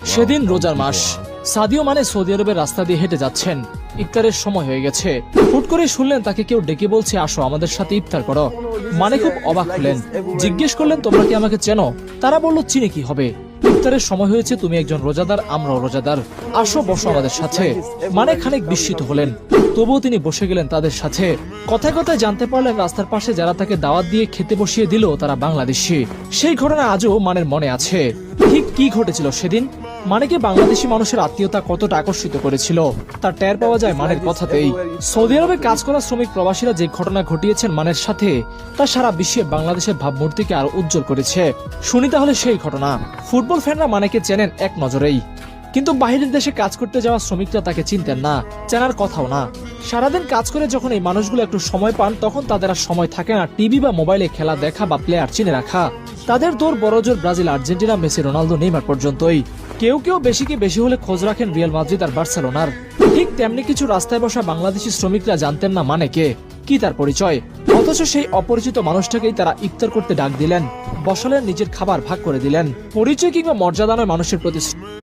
সেদিন রোজার মাস। Sadio Mane Saudi আরবের রাস্তা দিয়ে হেঁটে যাচ্ছেন। ইফতারের সময় হয়ে গেছে। হুট করে শুনলেন তাকে কেউ ডেকে বলছে, আসো আমাদের সাথে ইফতার করো। মানে খুব অবাক হলেন। জিজ্ঞেস করলেন, তোমরা কি আমাকে চেনো? তারা বলল, চিনি কি হবে, ইফতারের সময় হয়েছে, তুমি একজন রোজাদার, আমরাও রোজাদার, আসো বসো আমাদের সাথে। মানে খানিক বিস্মিত হলেন, তবুও তিনি বসে গেলেন তাদের সাথে। কথায় কথায় জানতে পারলেন রাস্তার পাশে যারা তাকে দাওয়াত দিয়ে খেতে বসিয়ে দিল তারা বাংলাদেশি। সেই ঘটনা আজও মানের মনে আছে। ঠিক কি ঘটেছিল সেদিন? মানেকে বাংলাদেশি মানুষের আত্মীয়তা কতটা আকর্ষিত করেছিল তার টের পাওয়া যায় মানের কথাতেই। সৌদি আরবে কাজ করা শ্রমিক প্রবাসীরা যে ঘটনা ঘটিয়েছেন মানের সাথে, তা সারা বিশ্বে বাংলাদেশের ভাবমূর্তিকে আরো উজ্জ্বল করেছে। শুনি তাহলে সেই ঘটনা। ফুটবল ফ্যানরা মানেকে চেনেন এক নজরেই, কিন্তু বাহিরের দেশে কাজ করতে যাওয়া শ্রমিকরা তাকে চিনতেন না, চেনার কথাও না। সারাদিন কাজ করে যখন এই মানুষগুলো একটু সময় পান, তখন তাদের আর সময় থাকে না টিভি বা মোবাইলে খেলা দেখা বা প্লেয়ার চিনে রাখা। তাদের দৌড় বড়জোর Brazil, Argentina, Messi, Ronaldo, Neymar পর্যন্তই। কেউ কেউ বেশি হলে খোঁজ রাখেন রিয়াল মাদ্রিদ আর বার্সেলোনার। ঠিক তেমনি কিছু রাস্তায় বসা বাংলাদেশি শ্রমিকরা জানতেন না মানে কে, কি তার পরিচয়। অথচ সেই অপরিচিত মানুষটাকেই তারা ইফতার করতে ডাক দিলেন, বসালেন, নিজের খাবার ভাগ করে দিলেন। পরিচয় কিংবা মর্যাদা নয় মানুষের প্রতি